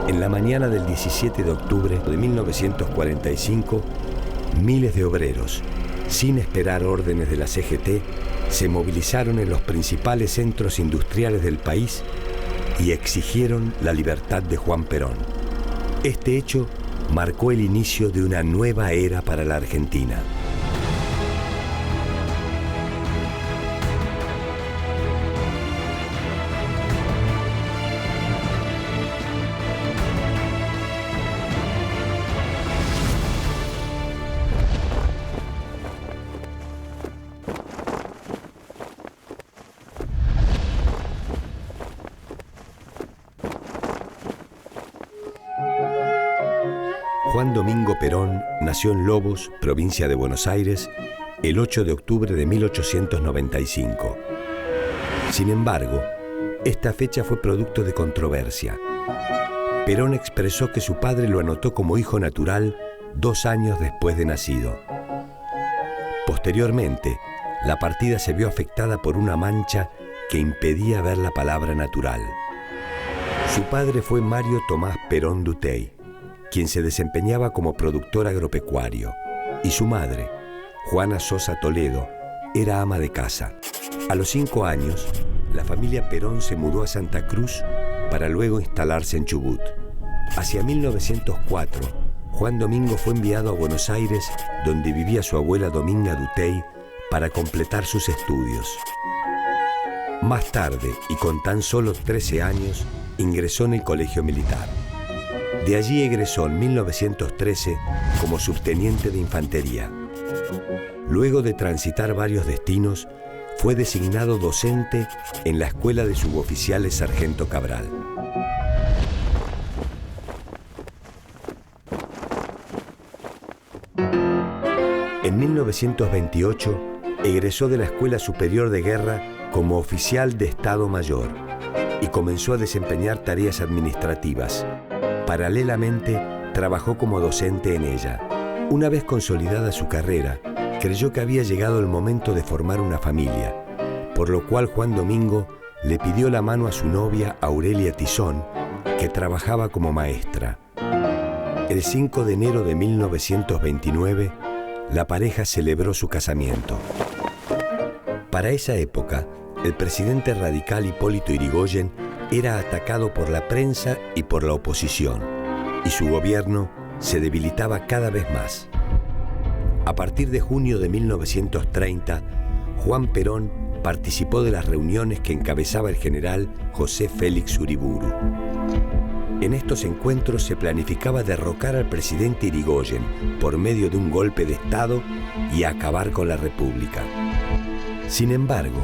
En la mañana del 17 de octubre de 1945, miles de obreros, sin esperar órdenes de la CGT, se movilizaron en los principales centros industriales del país y exigieron la libertad de Juan Perón. Este hecho marcó el inicio de una nueva era para la Argentina. Juan Domingo Perón nació en Lobos, provincia de Buenos Aires, el 8 de octubre de 1895. Sin embargo, esta fecha fue producto de controversia. Perón expresó que su padre lo anotó como hijo natural 2 años después de nacido. Posteriormente, la partida se vio afectada por una mancha que impedía ver la palabra natural. Su padre fue Mario Tomás Perón Dutey, quien se desempeñaba como productor agropecuario, y su madre, Juana Sosa Toledo, era ama de casa. A los 5 años, la familia Perón se mudó a Santa Cruz para luego instalarse en Chubut. Hacia 1904, Juan Domingo fue enviado a Buenos Aires, donde vivía su abuela Dominga Dutey, para completar sus estudios. Más tarde, y con tan solo 13 años, ingresó en el Colegio Militar. De allí egresó en 1913 como subteniente de infantería. Luego de transitar varios destinos, fue designado docente en la Escuela de Suboficiales Sargento Cabral. En 1928 egresó de la Escuela Superior de Guerra como oficial de Estado Mayor y comenzó a desempeñar tareas administrativas. Paralelamente, trabajó como docente en ella. Una vez consolidada su carrera, creyó que había llegado el momento de formar una familia, por lo cual Juan Domingo le pidió la mano a su novia Aurelia Tizón, que trabajaba como maestra. El 5 de enero de 1929, la pareja celebró su casamiento. Para esa época, el presidente radical Hipólito Yrigoyen era atacado por la prensa y por la oposición, y su gobierno se debilitaba cada vez más. A partir de junio de 1930, Juan Perón participó de las reuniones que encabezaba el general José Félix Uriburu. En estos encuentros se planificaba derrocar al presidente Yrigoyen por medio de un golpe de Estado y acabar con la República. Sin embargo,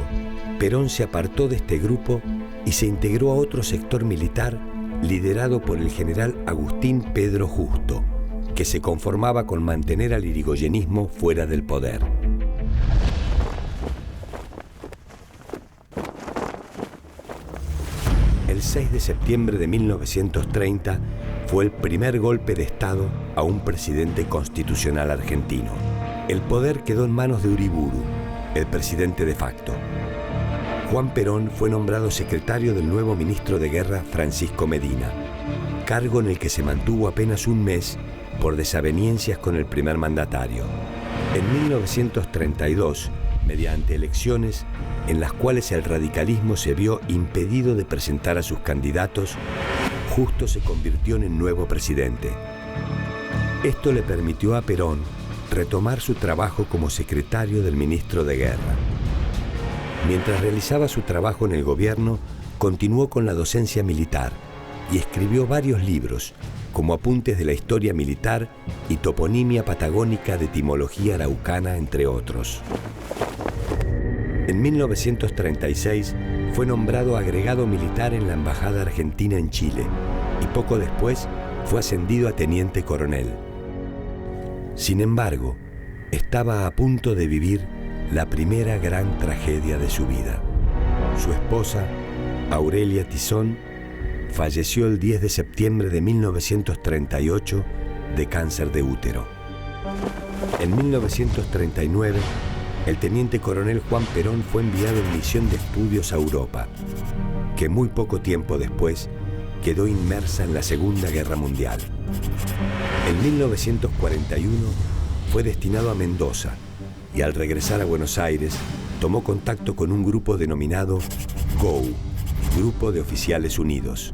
Perón se apartó de este grupo y se integró a otro sector militar liderado por el general Agustín Pedro Justo, que se conformaba con mantener al irigoyenismo fuera del poder. El 6 de septiembre de 1930 fue el primer golpe de Estado a un presidente constitucional argentino. El poder quedó en manos de Uriburu, el presidente de facto. Juan Perón fue nombrado secretario del nuevo ministro de Guerra Francisco Medina, cargo en el que se mantuvo apenas un mes por desavenencias con el primer mandatario. En 1932, mediante elecciones en las cuales el radicalismo se vio impedido de presentar a sus candidatos, Justo se convirtió en el nuevo presidente. Esto le permitió a Perón retomar su trabajo como secretario del ministro de Guerra. Mientras realizaba su trabajo en el gobierno, continuó con la docencia militar y escribió varios libros, como Apuntes de la Historia Militar y Toponimia Patagónica de Etimología Araucana, entre otros. En 1936 fue nombrado agregado militar en la Embajada Argentina en Chile y poco después fue ascendido a teniente coronel. Sin embargo, estaba a punto de vivir la primera gran tragedia de su vida. Su esposa, Aurelia Tizón, falleció el 10 de septiembre de 1938 de cáncer de útero. En 1939, el teniente coronel Juan Perón fue enviado en misión de estudios a Europa, que muy poco tiempo después quedó inmersa en la Segunda Guerra Mundial. En 1941 fue destinado a Mendoza y al regresar a Buenos Aires tomó contacto con un grupo denominado GOU, Grupo de Oficiales Unidos.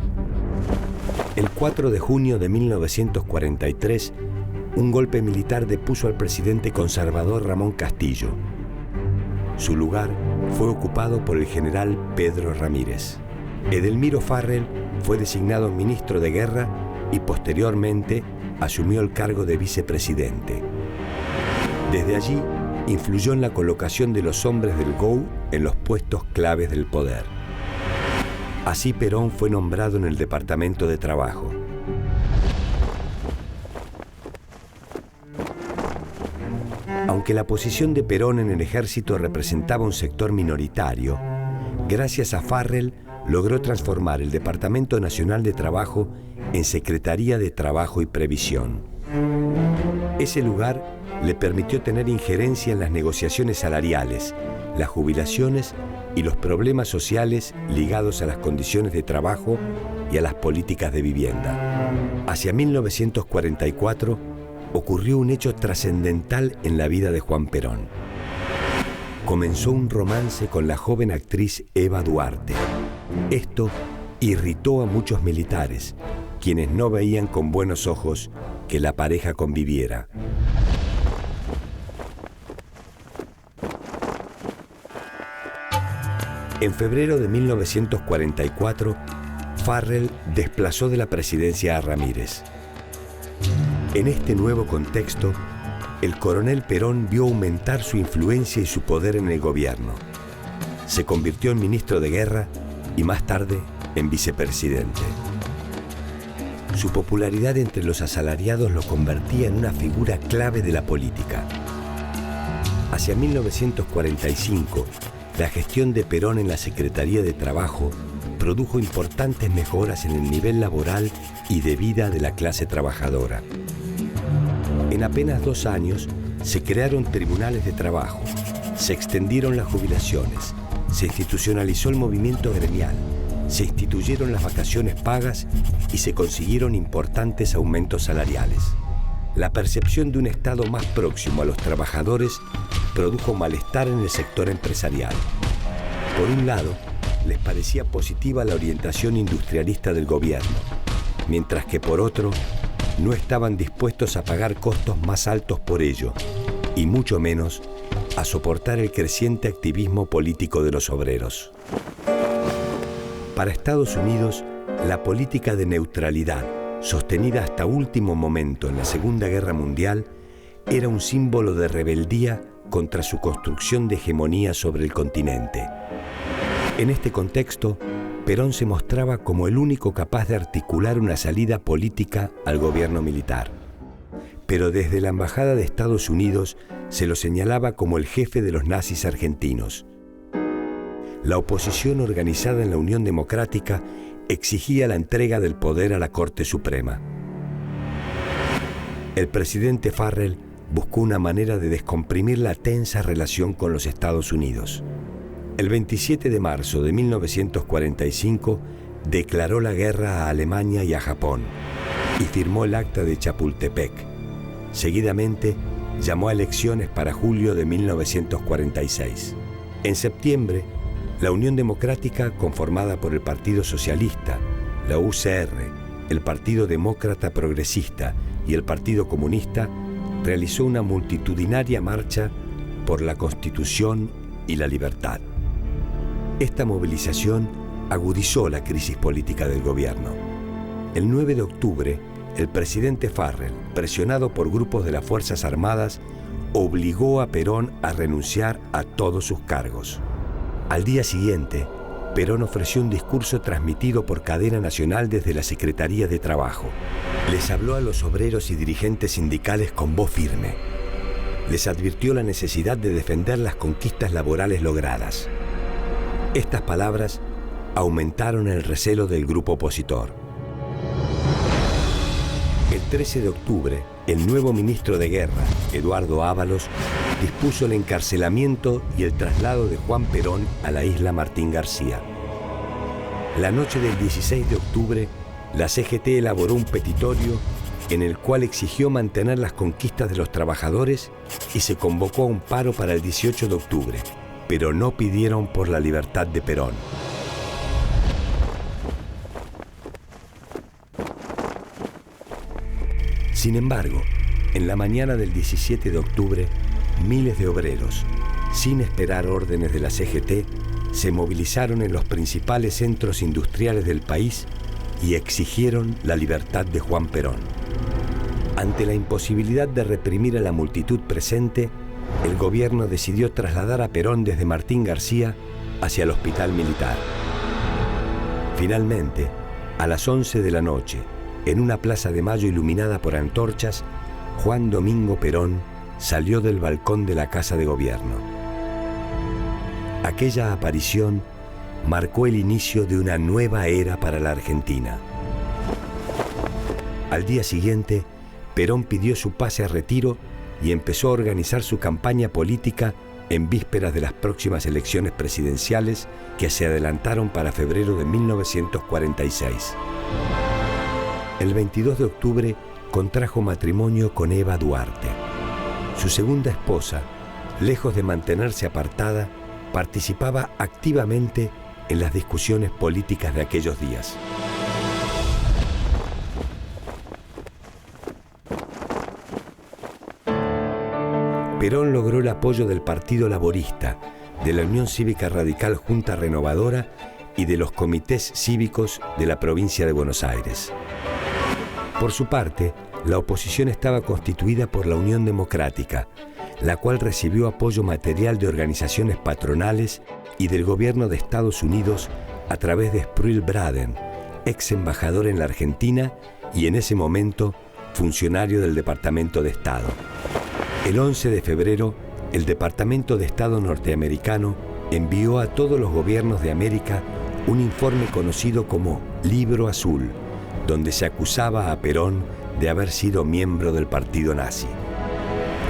El 4 de junio de 1943, un golpe militar depuso al presidente conservador Ramón Castillo. Su lugar fue ocupado por el general Pedro Ramírez. Edelmiro Farrell fue designado ministro de Guerra y posteriormente asumió el cargo de vicepresidente. Desde allí, influyó en la colocación de los hombres del GOU en los puestos claves del poder. Así Perón fue nombrado en el Departamento de Trabajo. Aunque la posición de Perón en el ejército representaba un sector minoritario, gracias a Farrell logró transformar el Departamento Nacional de Trabajo en Secretaría de Trabajo y Previsión. Ese lugar le permitió tener injerencia en las negociaciones salariales, las jubilaciones y los problemas sociales ligados a las condiciones de trabajo y a las políticas de vivienda. Hacia 1944 ocurrió un hecho trascendental en la vida de Juan Perón. Comenzó un romance con la joven actriz Eva Duarte. Esto irritó a muchos militares, quienes no veían con buenos ojos que la pareja conviviera. En febrero de 1944, Farrell desplazó de la presidencia a Ramírez. En este nuevo contexto, el coronel Perón vio aumentar su influencia y su poder en el gobierno. Se convirtió en ministro de Guerra y más tarde en vicepresidente. Su popularidad entre los asalariados lo convertía en una figura clave de la política. Hacia 1945, la gestión de Perón en la Secretaría de Trabajo produjo importantes mejoras en el nivel laboral y de vida de la clase trabajadora. En apenas 2 años se crearon tribunales de trabajo, se extendieron las jubilaciones, se institucionalizó el movimiento gremial, se instituyeron las vacaciones pagas y se consiguieron importantes aumentos salariales. La percepción de un Estado más próximo a los trabajadores produjo malestar en el sector empresarial. Por un lado, les parecía positiva la orientación industrialista del gobierno, mientras que por otro, no estaban dispuestos a pagar costos más altos por ello, y mucho menos a soportar el creciente activismo político de los obreros. Para Estados Unidos, la política de neutralidad, sostenida hasta último momento en la Segunda Guerra Mundial, era un símbolo de rebeldía contra su construcción de hegemonía sobre el continente. En este contexto, Perón se mostraba como el único capaz de articular una salida política al gobierno militar. Pero desde la Embajada de Estados Unidos se lo señalaba como el jefe de los nazis argentinos. La oposición organizada en la Unión Democrática exigía la entrega del poder a la Corte Suprema. El presidente Farrell buscó una manera de descomprimir la tensa relación con los Estados Unidos. El 27 de marzo de 1945 declaró la guerra a Alemania y a Japón y firmó el Acta de Chapultepec. Seguidamente, llamó a elecciones para julio de 1946. En septiembre, la Unión Democrática, conformada por el Partido Socialista, la UCR, el Partido Demócrata Progresista y el Partido Comunista, realizó una multitudinaria marcha por la Constitución y la libertad. Esta movilización agudizó la crisis política del gobierno. El 9 de octubre, el presidente Farrell, presionado por grupos de las Fuerzas Armadas, obligó a Perón a renunciar a todos sus cargos. Al día siguiente, Perón ofreció un discurso transmitido por cadena nacional desde la Secretaría de Trabajo. Les habló a los obreros y dirigentes sindicales con voz firme. Les advirtió la necesidad de defender las conquistas laborales logradas. Estas palabras aumentaron el recelo del grupo opositor. El 13 de octubre, el nuevo ministro de Guerra, Eduardo Ábalos, dispuso el encarcelamiento y el traslado de Juan Perón a la isla Martín García. La noche del 16 de octubre, la CGT elaboró un petitorio en el cual exigió mantener las conquistas de los trabajadores y se convocó a un paro para el 18 de octubre, pero no pidieron por la libertad de Perón. Sin embargo, en la mañana del 17 de octubre, miles de obreros, sin esperar órdenes de la CGT, se movilizaron en los principales centros industriales del país y exigieron la libertad de Juan Perón. Ante la imposibilidad de reprimir a la multitud presente, el gobierno decidió trasladar a Perón desde Martín García hacia el hospital militar. Finalmente, a las 11 de la noche, en una plaza de Mayo iluminada por antorchas, Juan Domingo Perón salió del balcón de la Casa de Gobierno. Aquella aparición marcó el inicio de una nueva era para la Argentina. Al día siguiente, Perón pidió su pase a retiro y empezó a organizar su campaña política en vísperas de las próximas elecciones presidenciales que se adelantaron para febrero de 1946. El 22 de octubre contrajo matrimonio con Eva Duarte. Su segunda esposa, lejos de mantenerse apartada, participaba activamente en las discusiones políticas de aquellos días. Perón logró el apoyo del Partido Laborista, de la Unión Cívica Radical Junta Renovadora y de los comités cívicos de la provincia de Buenos Aires. Por su parte, la oposición estaba constituida por la Unión Democrática, la cual recibió apoyo material de organizaciones patronales y del gobierno de Estados Unidos a través de Sproul Braden, ex embajador en la Argentina y en ese momento funcionario del Departamento de Estado. El 11 de febrero, el Departamento de Estado norteamericano envió a todos los gobiernos de América un informe conocido como Libro Azul, donde se acusaba a Perón de haber sido miembro del partido nazi.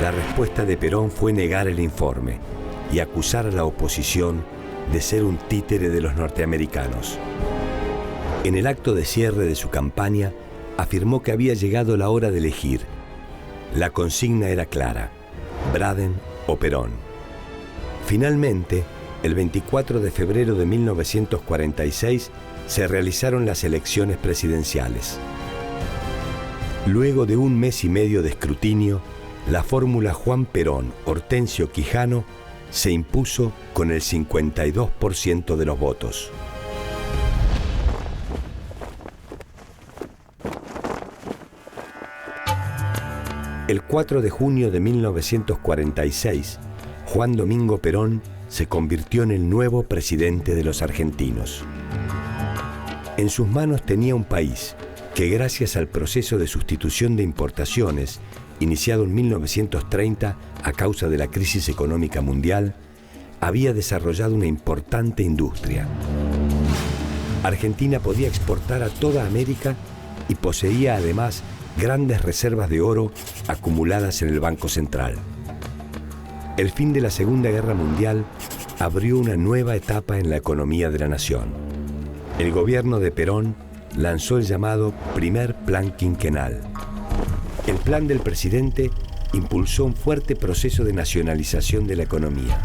La respuesta de Perón fue negar el informe y acusar a la oposición de ser un títere de los norteamericanos. En el acto de cierre de su campaña, afirmó que había llegado la hora de elegir. La consigna era clara: Braden o Perón. Finalmente, el 24 de febrero de 1946, se realizaron las elecciones presidenciales. Luego de un mes y medio de escrutinio, la fórmula Juan Perón-Hortensio Quijano se impuso con el 52% de los votos. El 4 de junio de 1946, Juan Domingo Perón se convirtió en el nuevo presidente de los argentinos. En sus manos tenía un país que, gracias al proceso de sustitución de importaciones iniciado en 1930 a causa de la crisis económica mundial, había desarrollado una importante industria. Argentina podía exportar a toda América y poseía además grandes reservas de oro acumuladas en el Banco Central. El fin de la Segunda Guerra Mundial abrió una nueva etapa en la economía de la nación. El gobierno de Perón lanzó el llamado Primer Plan Quinquenal. El plan del presidente impulsó un fuerte proceso de nacionalización de la economía.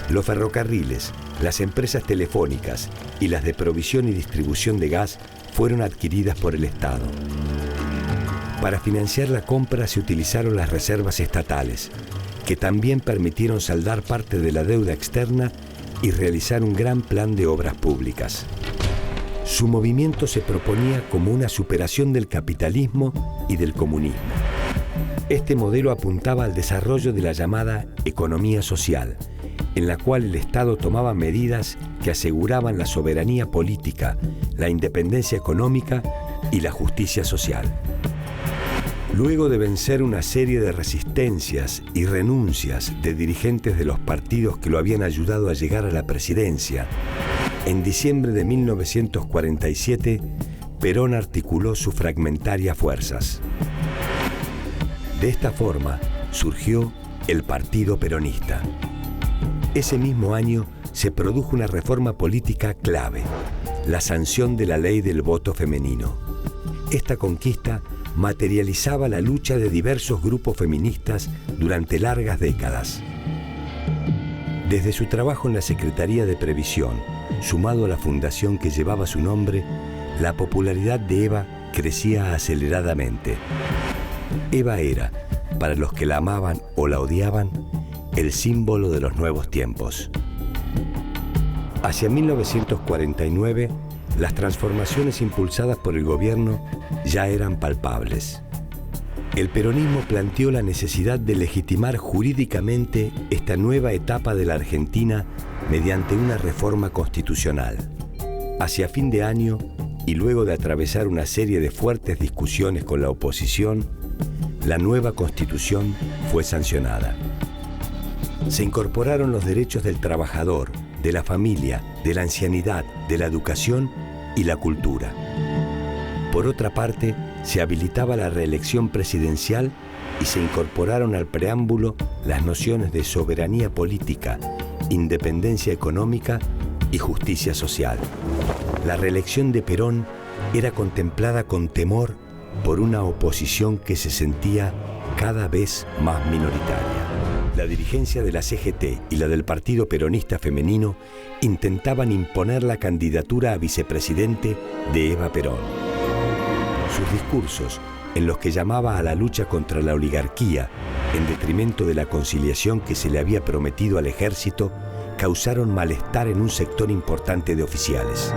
Los ferrocarriles, las empresas telefónicas y las de provisión y distribución de gas fueron adquiridas por el Estado. Para financiar la compra se utilizaron las reservas estatales, que también permitieron saldar parte de la deuda externa y realizar un gran plan de obras públicas. Su movimiento se proponía como una superación del capitalismo y del comunismo. Este modelo apuntaba al desarrollo de la llamada economía social, en la cual el Estado tomaba medidas que aseguraban la soberanía política, la independencia económica y la justicia social. Luego de vencer una serie de resistencias y renuncias de dirigentes de los partidos que lo habían ayudado a llegar a la presidencia, en diciembre de 1947, Perón articuló sus fragmentarias fuerzas. De esta forma surgió el Partido Peronista. Ese mismo año se produjo una reforma política clave, la sanción de la ley del voto femenino. Esta conquista materializaba la lucha de diversos grupos feministas durante largas décadas. Desde su trabajo en la Secretaría de Previsión, sumado a la fundación que llevaba su nombre, la popularidad de Eva crecía aceleradamente. Eva era, para los que la amaban o la odiaban, el símbolo de los nuevos tiempos. Hacia 1949, las transformaciones impulsadas por el gobierno ya eran palpables. El peronismo planteó la necesidad de legitimar jurídicamente esta nueva etapa de la Argentina mediante una reforma constitucional. Hacia fin de año, y luego de atravesar una serie de fuertes discusiones con la oposición, la nueva Constitución fue sancionada. Se incorporaron los derechos del trabajador, de la familia, de la ancianidad, de la educación y la cultura. Por otra parte, se habilitaba la reelección presidencial y se incorporaron al preámbulo las nociones de soberanía política, independencia económica y justicia social. La reelección de Perón era contemplada con temor por una oposición que se sentía cada vez más minoritaria. La dirigencia de la CGT y la del Partido Peronista Femenino intentaban imponer la candidatura a vicepresidente de Eva Perón. Sus discursos, en los que llamaba a la lucha contra la oligarquía en detrimento de la conciliación que se le había prometido al ejército, causaron malestar en un sector importante de oficiales.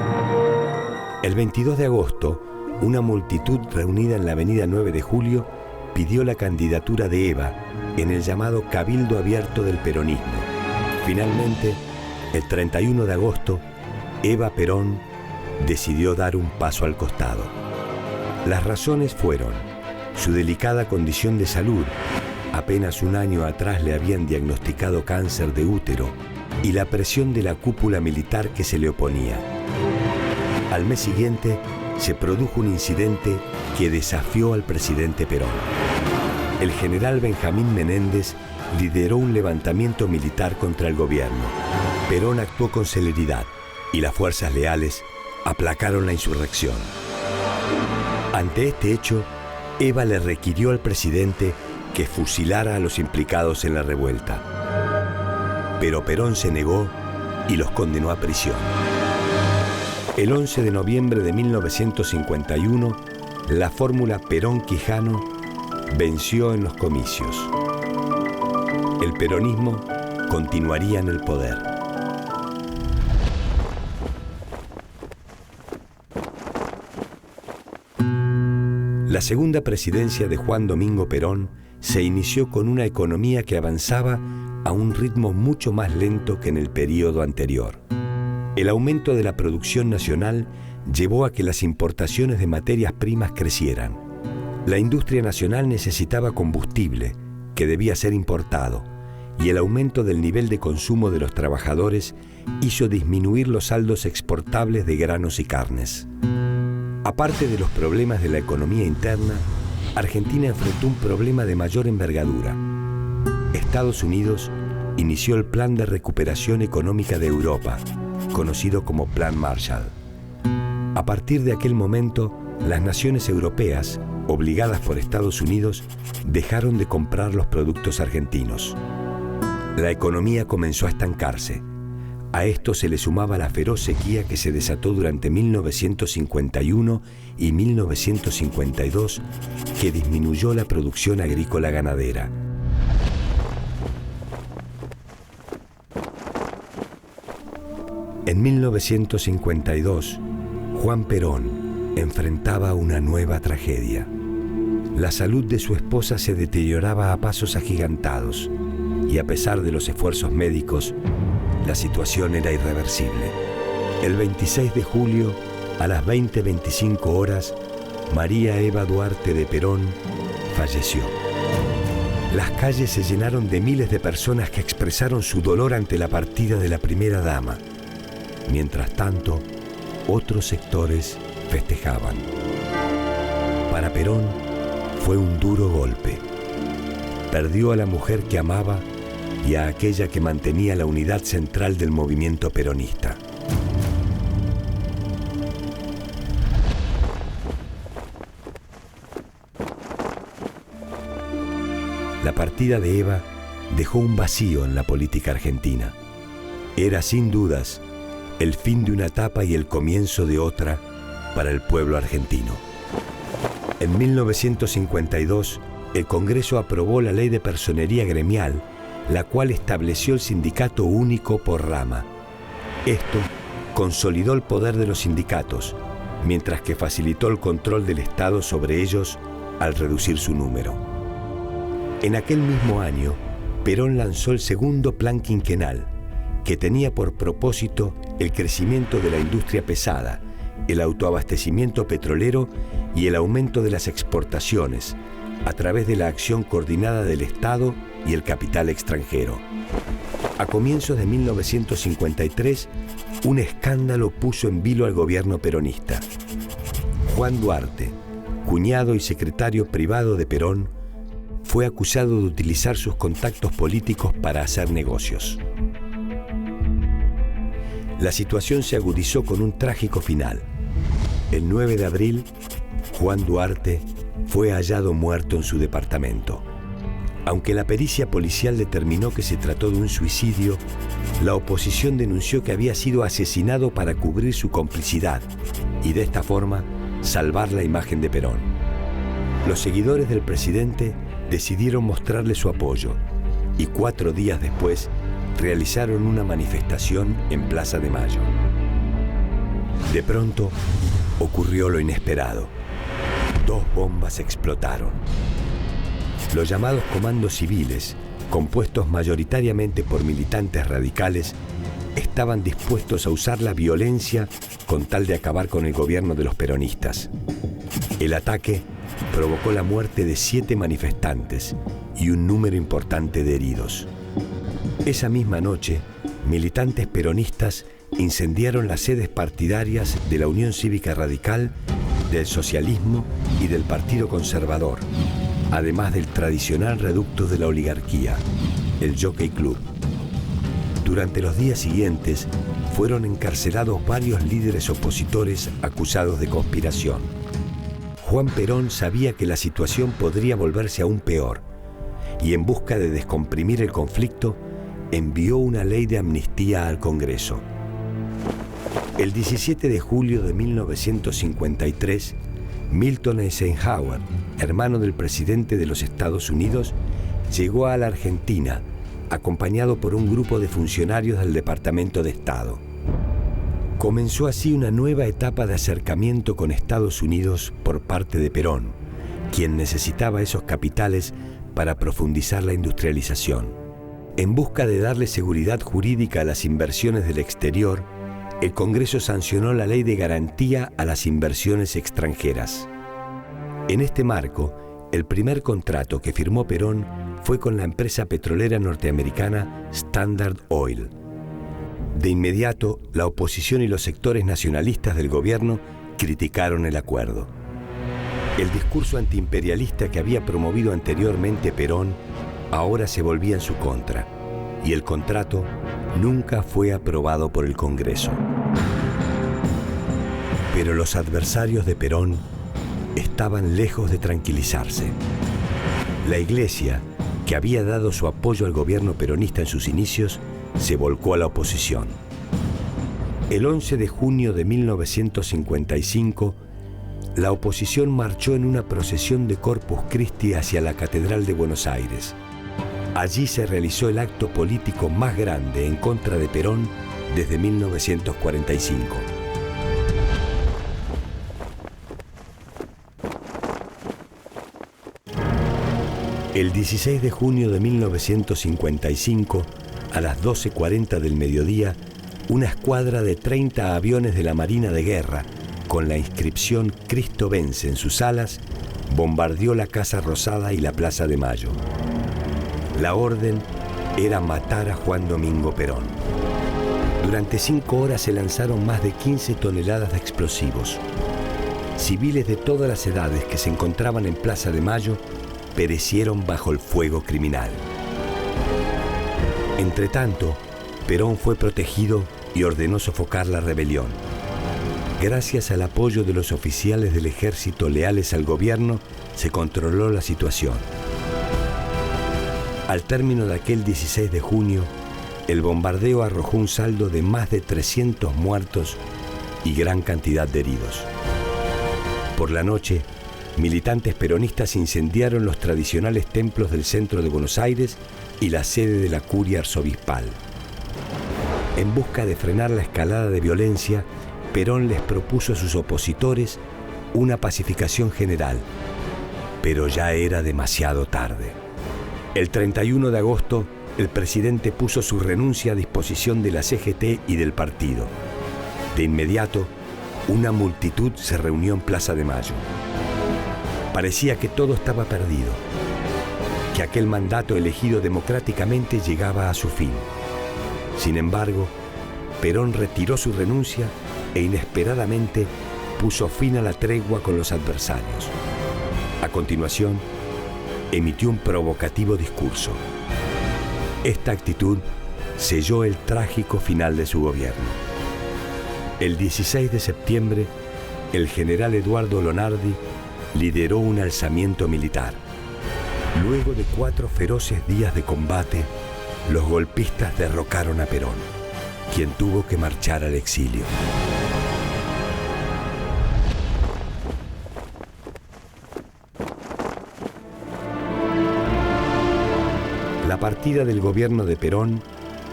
El 22 de agosto, una multitud reunida en la avenida 9 de Julio pidió la candidatura de Eva en el llamado Cabildo Abierto del Peronismo. Finalmente, el 31 de agosto, Eva Perón decidió dar un paso al costado. Las razones fueron su delicada condición de salud, apenas un año atrás le habían diagnosticado cáncer de útero, y la presión de la cúpula militar que se le oponía. Al mes siguiente, se produjo un incidente que desafió al presidente Perón. El general Benjamín Menéndez lideró un levantamiento militar contra el gobierno. Perón actuó con celeridad y las fuerzas leales aplacaron la insurrección. Ante este hecho, Eva le requirió al presidente que fusilara a los implicados en la revuelta. Pero Perón se negó y los condenó a prisión. El 11 de noviembre de 1951, la fórmula Perón-Quijano venció en los comicios. El peronismo continuaría en el poder. La segunda presidencia de Juan Domingo Perón se inició con una economía que avanzaba a un ritmo mucho más lento que en el periodo anterior. El aumento de la producción nacional llevó a que las importaciones de materias primas crecieran. La industria nacional necesitaba combustible, que debía ser importado, y el aumento del nivel de consumo de los trabajadores hizo disminuir los saldos exportables de granos y carnes. Aparte de los problemas de la economía interna, Argentina enfrentó un problema de mayor envergadura. Estados Unidos inició el Plan de Recuperación Económica de Europa, conocido como Plan Marshall. A partir de aquel momento, las naciones europeas, obligadas por Estados Unidos, dejaron de comprar los productos argentinos. La economía comenzó a estancarse. A esto se le sumaba la feroz sequía que se desató durante 1951 y 1952, que disminuyó la producción agrícola ganadera. En 1952, Juan Perón enfrentaba una nueva tragedia. La salud de su esposa se deterioraba a pasos agigantados y a pesar de los esfuerzos médicos, la situación era irreversible. El 26 de julio, a las 20:25 horas, María Eva Duarte de Perón falleció. Las calles se llenaron de miles de personas que expresaron su dolor ante la partida de la primera dama. Mientras tanto, otros sectores festejaban. Para Perón fue un duro golpe. Perdió a la mujer que amaba y a aquella que mantenía la unidad central del movimiento peronista. La partida de Eva dejó un vacío en la política argentina. Era sin dudas el fin de una etapa y el comienzo de otra para el pueblo argentino. En 1952, el Congreso aprobó la Ley de Personería Gremial, la cual estableció el sindicato único por rama. Esto consolidó el poder de los sindicatos, mientras que facilitó el control del Estado sobre ellos al reducir su número. En aquel mismo año, Perón lanzó el segundo plan quinquenal, que tenía por propósito el crecimiento de la industria pesada, el autoabastecimiento petrolero y el aumento de las exportaciones, a través de la acción coordinada del Estado y el capital extranjero. A comienzos de 1953, un escándalo puso en vilo al gobierno peronista. Juan Duarte, cuñado y secretario privado de Perón, fue acusado de utilizar sus contactos políticos para hacer negocios. La situación se agudizó con un trágico final. El 9 de abril, Juan Duarte fue hallado muerto en su departamento. Aunque la pericia policial determinó que se trató de un suicidio, la oposición denunció que había sido asesinado para cubrir su complicidad y de esta forma salvar la imagen de Perón. Los seguidores del presidente decidieron mostrarle su apoyo y 4 días después realizaron una manifestación en Plaza de Mayo. De pronto ocurrió lo inesperado. 2 bombas explotaron. Los llamados comandos civiles, compuestos mayoritariamente por militantes radicales, estaban dispuestos a usar la violencia con tal de acabar con el gobierno de los peronistas. El ataque provocó la muerte de 7 manifestantes y un número importante de heridos. Esa misma noche, militantes peronistas incendiaron las sedes partidarias de la Unión Cívica Radical, del Socialismo y del Partido Conservador, además del tradicional reducto de la oligarquía, el Jockey Club. Durante los días siguientes, fueron encarcelados varios líderes opositores acusados de conspiración. Juan Perón sabía que la situación podría volverse aún peor y, en busca de descomprimir el conflicto, envió una ley de amnistía al Congreso. El 17 de julio de 1953, Milton Eisenhower, hermano del presidente de los Estados Unidos, llegó a la Argentina, acompañado por un grupo de funcionarios del Departamento de Estado. Comenzó así una nueva etapa de acercamiento con Estados Unidos por parte de Perón, quien necesitaba esos capitales para profundizar la industrialización. En busca de darle seguridad jurídica a las inversiones del exterior, el Congreso sancionó la Ley de Garantía a las Inversiones Extranjeras. En este marco, el primer contrato que firmó Perón fue con la empresa petrolera norteamericana Standard Oil. De inmediato, la oposición y los sectores nacionalistas del gobierno criticaron el acuerdo. El discurso antiimperialista que había promovido anteriormente Perón ahora se volvía en su contra, y el contrato nunca fue aprobado por el Congreso. Pero los adversarios de Perón estaban lejos de tranquilizarse. La Iglesia, que había dado su apoyo al gobierno peronista en sus inicios, se volcó a la oposición. El 11 de junio de 1955, la oposición marchó en una procesión de Corpus Christi hacia la Catedral de Buenos Aires. Allí se realizó el acto político más grande en contra de Perón desde 1945. El 16 de junio de 1955, a las 12:40 del mediodía, una escuadra de 30 aviones de la Marina de Guerra, con la inscripción Cristo vence en sus alas, bombardeó la Casa Rosada y la Plaza de Mayo. La orden era matar a Juan Domingo Perón. Durante 5 horas se lanzaron más de 15 toneladas de explosivos. Civiles de todas las edades que se encontraban en Plaza de Mayo perecieron bajo el fuego criminal. Entretanto, Perón fue protegido y ordenó sofocar la rebelión. Gracias al apoyo de los oficiales del ejército leales al gobierno, se controló la situación. Al término de aquel 16 de junio, el bombardeo arrojó un saldo de más de 300 muertos y gran cantidad de heridos. Por la noche, militantes peronistas incendiaron los tradicionales templos del centro de Buenos Aires y la sede de la curia arzobispal. En busca de frenar la escalada de violencia, Perón les propuso a sus opositores una pacificación general, pero ya era demasiado tarde. El 31 de agosto, el presidente puso su renuncia a disposición de la CGT y del partido. De inmediato, una multitud se reunió en Plaza de Mayo. Parecía que todo estaba perdido, que aquel mandato elegido democráticamente llegaba a su fin. Sin embargo, Perón retiró su renuncia e inesperadamente puso fin a la tregua con los adversarios. A continuación, emitió un provocativo discurso. Esta actitud selló el trágico final de su gobierno. El 16 de septiembre, el general Eduardo Lonardi lideró un alzamiento militar. Luego de 4 feroces días de combate, los golpistas derrocaron a Perón, quien tuvo que marchar al exilio. La partida del gobierno de Perón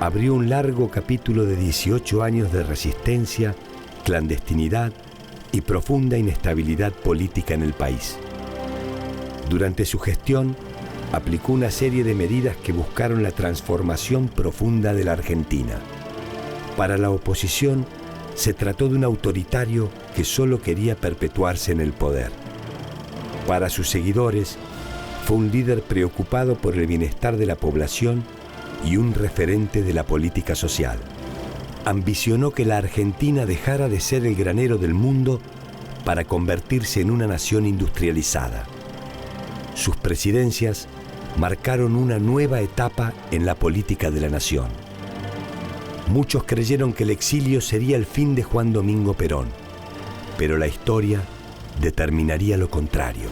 abrió un largo capítulo de 18 años de resistencia, clandestinidad y profunda inestabilidad política en el país. Durante su gestión, aplicó una serie de medidas que buscaron la transformación profunda de la Argentina. Para la oposición, se trató de un autoritario que solo quería perpetuarse en el poder. Para sus seguidores, fue un líder preocupado por el bienestar de la población y un referente de la política social. Ambicionó que la Argentina dejara de ser el granero del mundo para convertirse en una nación industrializada. Sus presidencias marcaron una nueva etapa en la política de la nación. Muchos creyeron que el exilio sería el fin de Juan Domingo Perón, pero la historia determinaría lo contrario.